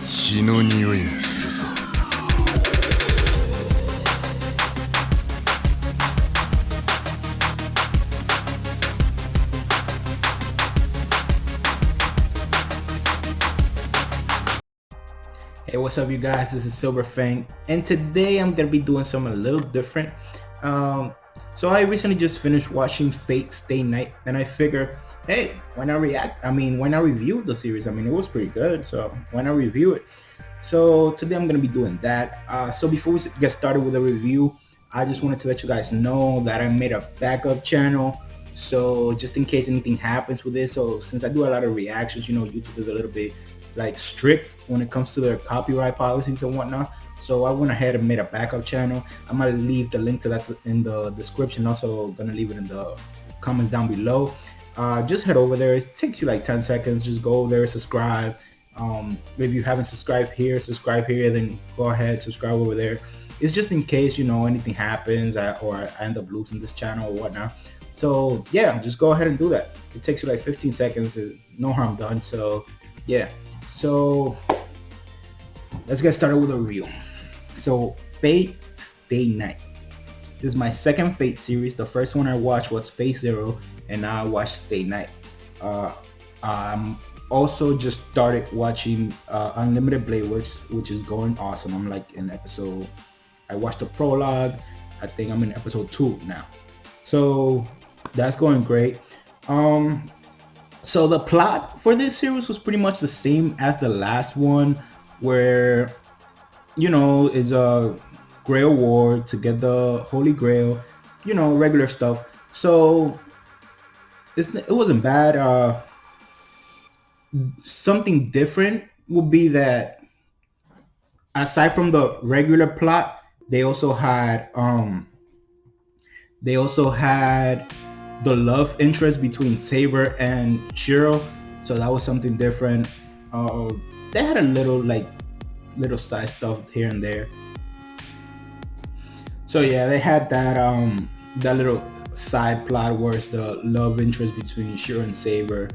血の匂いがするぞ。Hey, what's up, you guys? This is Silver Fang, and today I'm gonna be doing something a little different. So I recently just finished watching Fate Stay Night, and I figure, hey, why not react? Why not review the series? It was pretty good, so why not review it? So today I'm gonna be doing that. So before we get started with the review, I just wanted to let you guys know that I made a backup channel. So just in case anything happens with this, so since I do a lot of reactions, YouTube is a little bit like strict when it comes to their copyright policies and whatnot. So I went ahead and made a backup channel. I'm gonna leave the link to that in the description. Also gonna leave it in the comments down below. Just head over there. It takes you like 10 seconds. Just go over there, subscribe. If you haven't subscribed here, subscribe here, then go ahead, subscribe over there. It's just in case, anything happens or I end up losing this channel or whatnot. So yeah, just go ahead and do that. It takes you like 15 seconds. No harm done. So yeah. So let's get started with a review. So Fate Stay Night. This is my second Fate series. The first one I watched was Fate Zero, and now I watched Stay Night. Also just started watching Unlimited Blade Works, which is going awesome. I'm like in episode, I watched the prologue. I think I'm in episode 2 now. So that's going great. So the plot for this series was pretty much the same as the last one, where, is a Grail War to get the Holy Grail, regular stuff. So it wasn't bad. Something different would be that aside from the regular plot, they also had the love interest between Saber and Shiro, so that was something different. They had a little side stuff here and there. So yeah, they had that little side plot where it's the love interest between Shiro and Saber.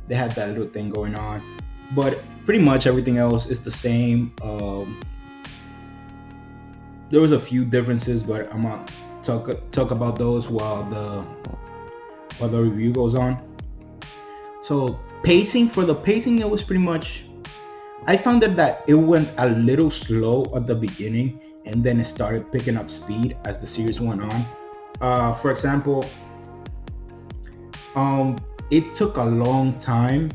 They had that little thing going on, but pretty much everything else is the same. There was a few differences, but I'm gonna talk about those while the review goes on. So for the pacing, it was pretty much, I found that it went a little slow at the beginning, and then it started picking up speed as the series went on. For example, it took a long time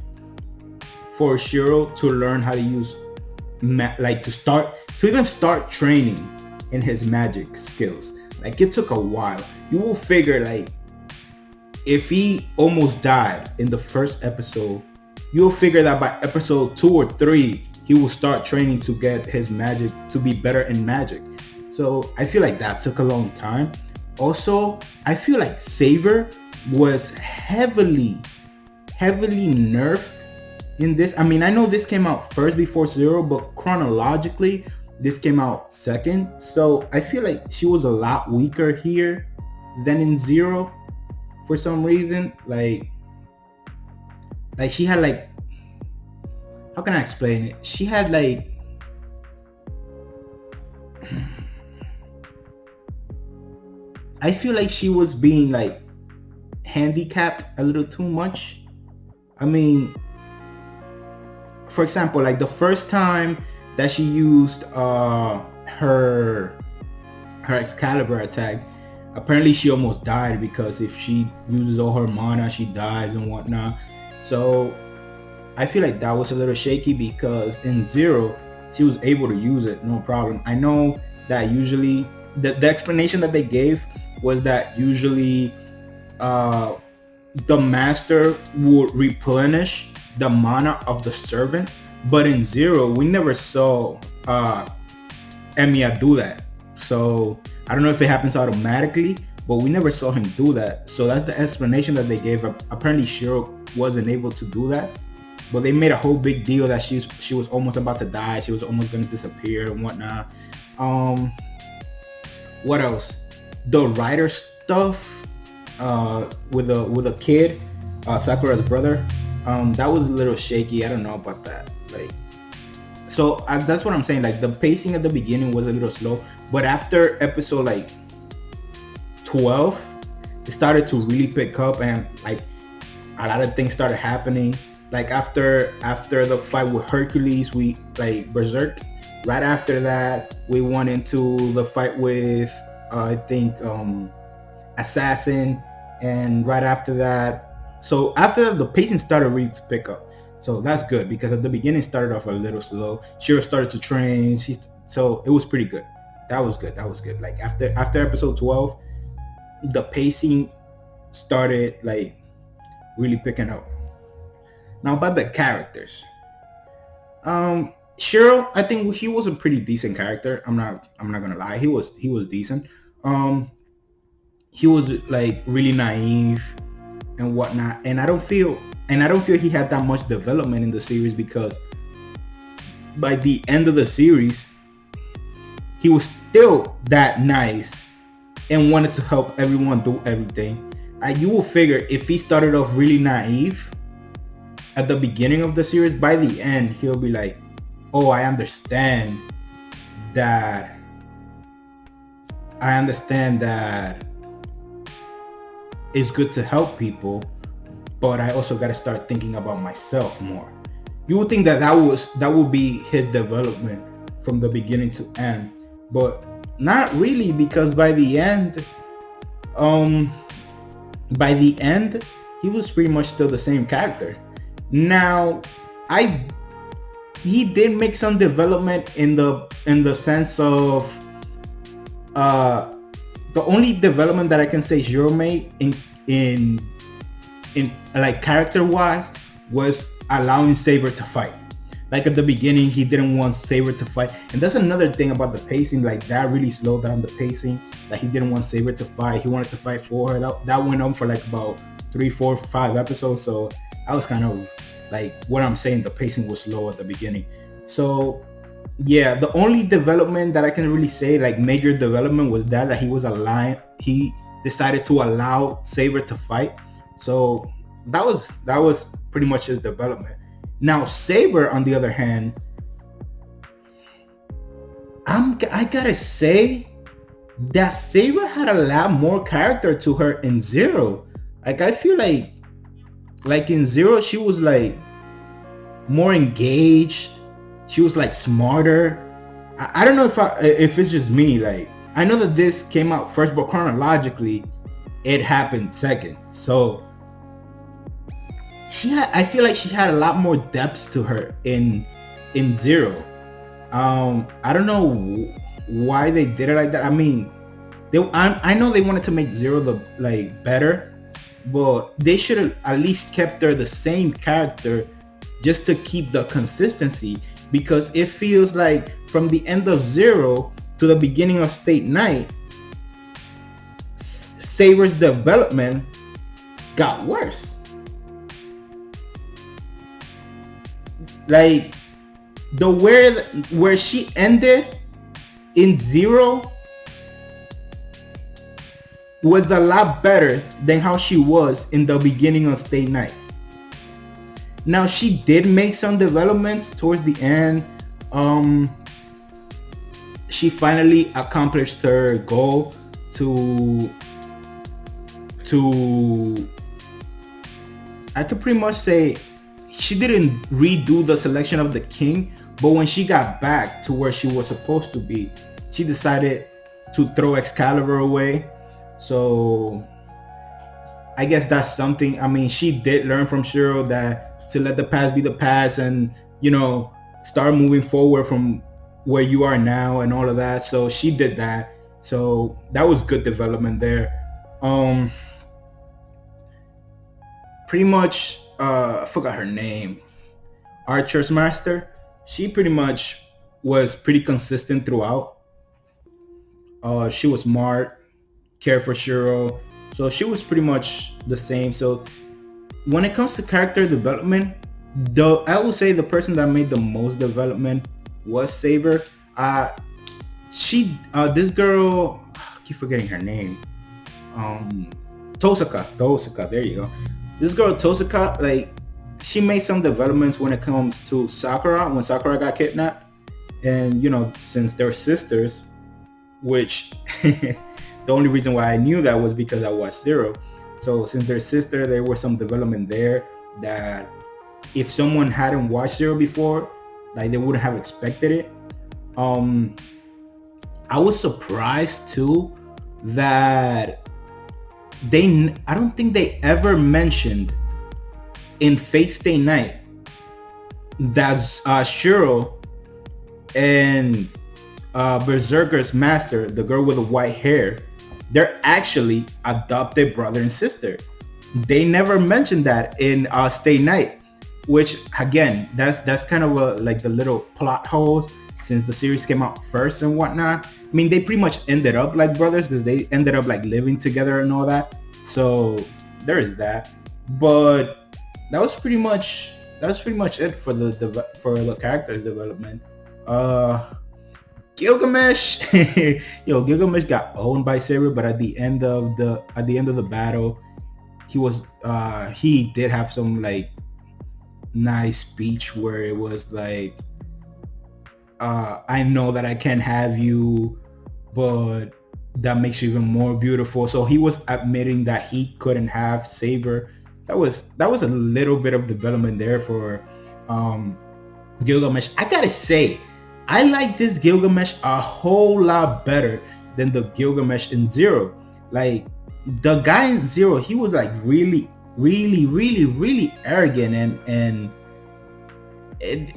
for Shiro to learn how to use to even start training in his magic skills. Like, it took a while. You will figure, like, if he almost died in the first episode, you'll figure that by episode 2 or 3, he will start training to get his magic to be better in magic. So I feel like that took a long time. Also, I feel like Saber was heavily nerfed in this. I know this came out first before Zero, but chronologically, this came out second. So I feel like she was a lot weaker here than in Zero. For some reason, like she had how can I explain it? She had I feel like she was being handicapped a little too much. For example, the first time that she used her Excalibur attack, apparently she almost died because if she uses all her mana, she dies and whatnot. So I feel like that was a little shaky, because in Zero, she was able to use it, no problem. I know that usually, the explanation that they gave was that usually the master would replenish the mana of the servant, but in Zero, we never saw Emiya do that. So I don't know if it happens automatically, but we never saw him do that. So that's the explanation that they gave. Apparently Shiro wasn't able to do that, but they made a whole big deal that she was almost about to die. She was almost going to disappear and whatnot. What else? The writer stuff with a kid, Sakura's brother. That was a little shaky. I don't know about that. So that's what I'm saying. Like the pacing at the beginning was a little slow, but after episode like 12, it started to really pick up, and like a lot of things started happening. Like after the fight with Hercules, we like Berserk. Right after that, we went into the fight with I think Assassin, and right after that, so after that, the pacing started really to pick up. So that's good, because at the beginning it started off a little slow. Shiro started to train. So it was pretty good. That was good. That was good. Like after episode 12, the pacing started like really picking up. Now about the characters. Shiro, I think he was a pretty decent character. I'm not gonna lie. He was decent. He was like really naive and whatnot, and I don't feel he had that much development in the series, because by the end of the series, he was still that nice and wanted to help everyone do everything. You will figure if he started off really naive at the beginning of the series, by the end he'll be like, oh, I understand that it's good to help people, but I also got to start thinking about myself more. You would think that would be his development from the beginning to end, but not really, because by the end he was pretty much still the same character. Now he did make some development in the sense of the only development that I can say Zero made in like character wise was allowing Saber to fight. Like at the beginning, he didn't want Saber to fight, and that's another thing about the pacing. Like that really slowed down the pacing. Like he didn't want Saber to fight. He wanted to fight for her. That went on for like about 3, 4, 5 episodes. So I was kind of like what I'm saying. The pacing was slow at the beginning. So yeah, the only development that I can really say, like major development, was that he decided to allow Saber to fight. So that was pretty much his development. Now Saber, on the other hand, I gotta say that Saber had a lot more character to her in Zero. Like I feel like in Zero she was like more engaged. She was like smarter. I don't know if it's just me. Like I know that this came out first, but chronologically it happened second. So I feel like she had a lot more depth to her in Zero. I don't know why they did it like that. I mean, I know they wanted to make Zero better, but they should have at least kept her the same character just to keep the consistency, because it feels like from the end of Zero to the beginning of State Night, Saber's development got worse. Like the where she ended in Zero was a lot better than how she was in the beginning of State Night. Now she did make some developments towards the end. She finally accomplished her goal to I could pretty much say she didn't redo the selection of the king, but when she got back to where she was supposed to be, she decided to throw Excalibur away. So I guess that's something. I mean, she did learn from Shiro that to let the past be the past, and start moving forward from where you are now and all of that. So she did that. So that was good development there. Pretty much I forgot her name. Archer's Master. She pretty much was pretty consistent throughout. She was smart, cared for Shiro, so she was pretty much the same. So when it comes to character development, I would say the person that made the most development was Saber. This girl, I keep forgetting her name. Tosaka, there you go. This girl Tosaka, like she made some developments when it comes to Sakura, when Sakura got kidnapped. And since they're sisters, which the only reason why I knew that was because I watched Zero. So since they're sister, there was some development there that if someone hadn't watched Zero before, like, they wouldn't have expected it. I was surprised too that I don't think they ever mentioned in Fate Stay Night that Shiro and Berserker's master, the girl with the white hair, they're actually adopted brother and sister. They never mentioned that in Stay Night, which again, that's kind of like the little plot holes since the series came out first and whatnot. I mean, they pretty much ended up like brothers because they ended up like living together and all that. So there is that. But that was pretty much it for the characters development. Gilgamesh, Gilgamesh got owned by Saber, but at the end of the battle, he did have some like nice speech where it was like, I know that I can't have you, but that makes you even more beautiful. So he was admitting that he couldn't have Saber. That was a little bit of development there for Gilgamesh. I gotta say, I like this Gilgamesh a whole lot better than the Gilgamesh in Zero. Like, the guy in Zero, he was like really, really, really, really arrogant, and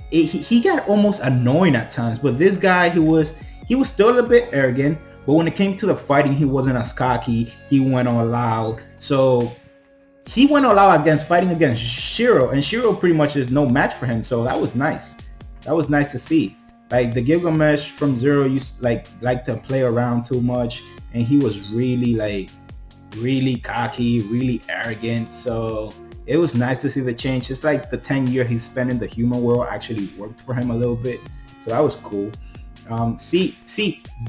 he got almost annoying at times. But this guy, he was still a bit arrogant, but when it came to the fighting, he wasn't as cocky. He went all out. So he went all out fighting against Shiro, and Shiro pretty much is no match for him. So that was nice. That was nice to see. Like, the Gilgamesh from Zero used like to play around too much, and he was really really cocky, really arrogant. So it was nice to see the change. It's like the 10 years he spent in the human world actually worked for him a little bit. So that was cool. See,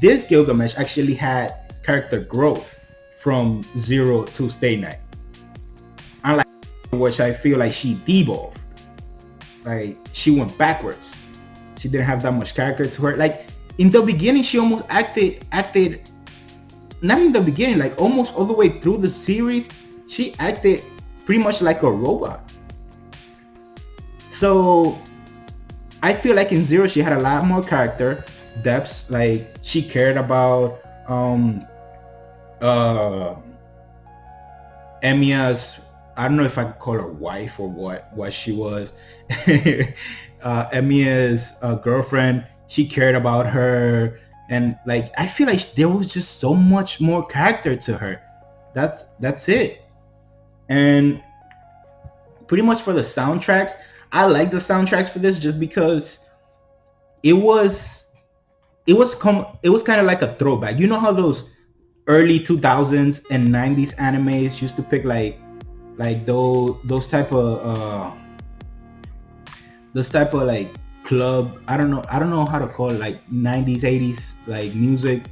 this Gilgamesh actually had character growth from Zero to Stay Night. Unlike which I feel like she devolved. Like, she went backwards. She didn't have that much character to her. Like, in the beginning, she almost acted not in the beginning, like almost all the way through the series, she acted pretty much like a robot. So I feel like in Zero, she had a lot more character depths. Like, she cared about Emiya's, I don't know if I could call her wife or what she was. Emiya's girlfriend. She cared about her, and like, I feel like there was just so much more character to her. That's it. And pretty much for the soundtracks, I like the soundtracks for this just because it was kind of like a throwback. You know how those early 2000s and 90s animes used to pick like those type of like club, I don't know how to call it, like 90s 80s like music.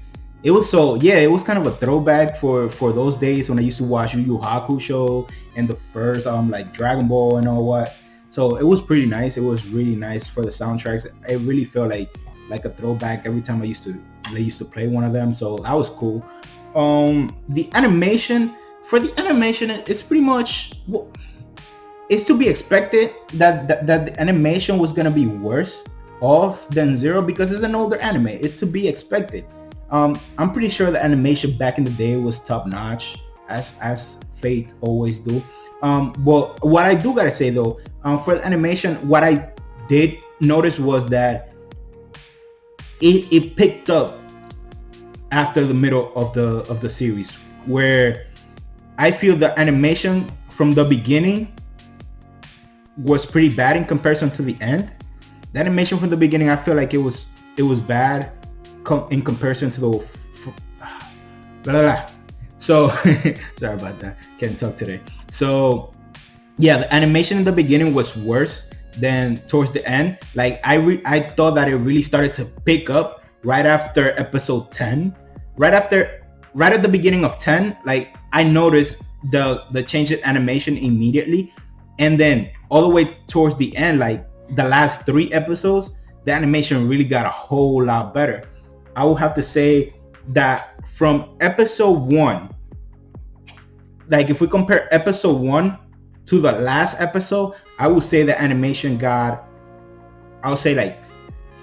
It was kind of a throwback for those days when I used to watch Yu Yu Hakusho and the first like Dragon Ball and all what. So it was pretty nice. It was really nice for the soundtracks. It really felt like a throwback every time they used to play one of them. So that was cool. The animation, it's pretty much, it's to be expected that the animation was gonna be worse off than Zero because it's an older anime. It's to be expected. I'm pretty sure the animation back in the day was top notch, as Fate always do. But what I do gotta say though, for the animation, what I did notice was that it picked up after the middle of the series, where I feel the animation from the beginning was pretty bad in comparison to the end. The animation from the beginning, I feel like it was bad in comparison to the So sorry about that, can't talk today. So yeah, the animation in the beginning was worse than towards the end. Like, I thought that it really started to pick up right after episode 10. Right at the beginning of 10, like, I noticed the change in animation immediately. And then all the way towards the end, like the last 3 episodes, the animation really got a whole lot better. I would have to say that from episode 1, like if we compare episode 1 to the last episode, I would say the animation got, I would say like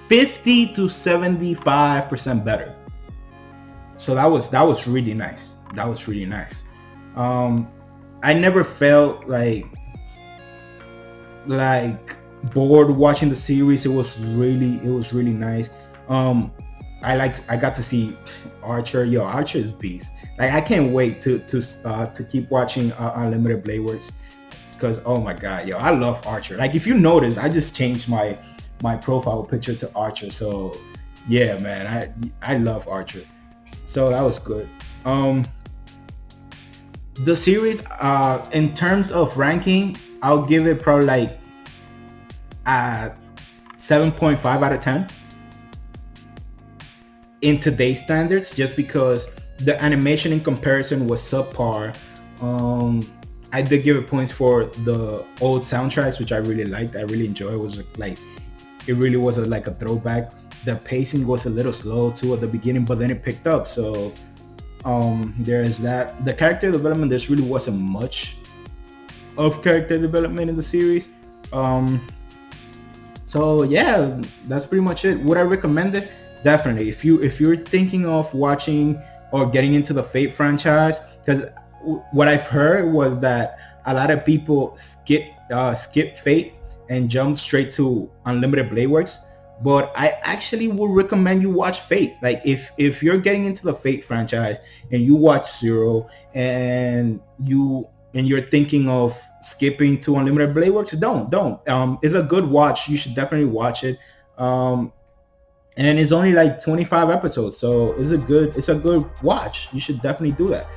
50 to 75% better. So that was really nice. That was really nice. I never felt like bored watching the series. It was really nice. I got to see Archer. Yo, Archer is beast. Like I can't wait to keep watching Unlimited Blade Works, because oh my god, yo, I love Archer. Like if you notice, I just changed my profile picture to Archer. So yeah, man, I love Archer. So that was good. The series, in terms of ranking, I'll give it probably like 7.5 out of 10 in today's standards, just because the animation in comparison was subpar. I did give it points for the old soundtracks, which I really liked. I really enjoyed. It was like, it really was like a throwback. The pacing was a little slow too at the beginning, but then it picked up. So there's that. The character development, there really wasn't much of character development in the series. So yeah, that's pretty much it. Would I recommend it? Definitely. If you're thinking of watching or getting into the Fate franchise, because what I've heard was that a lot of people skip Fate and jump straight to Unlimited Blade Works. But I actually would recommend you watch Fate. Like if you're getting into the Fate franchise and you watch Zero and you're thinking of skipping to Unlimited Blade Works, don't. It's a good watch. You should definitely watch it. And it's only like 25 episodes, so it's a good watch. You should definitely do that.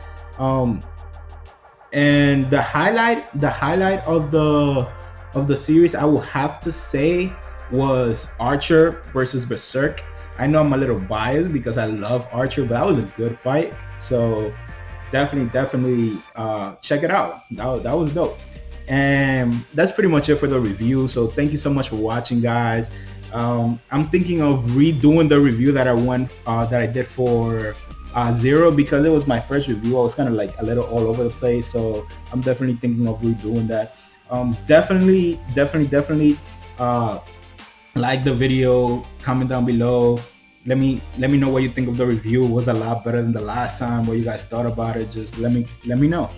And the highlight of the series, I will have to say, was Archer versus Berserk. I know I'm a little biased because I love Archer, but that was a good fight. So definitely check it out. That was dope. And that's pretty much it for the review. So thank you so much for watching, guys. I'm thinking of redoing the review that I did for Zero, because it was my first review. I was kind of like a little all over the place, so I'm definitely thinking of redoing that. Definitely like the video, comment down below. Let me know what you think of the review. It was a lot better than the last time. What you guys thought about it, just let me know.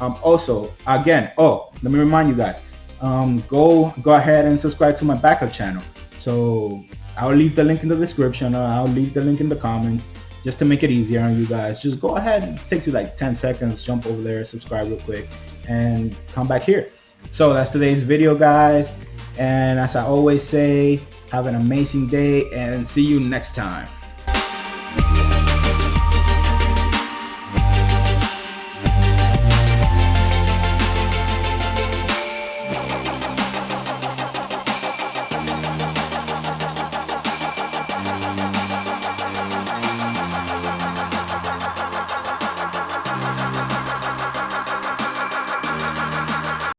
Also, again, let me remind you guys, go ahead and subscribe to my backup channel. So I'll leave the link in the description, or I'll leave the link in the comments, just to make it easier on you guys. Just go ahead, it takes you like 10 seconds, jump over there, subscribe real quick, and come back here. So that's today's video, guys. And as I always say, have an amazing day and see you next time.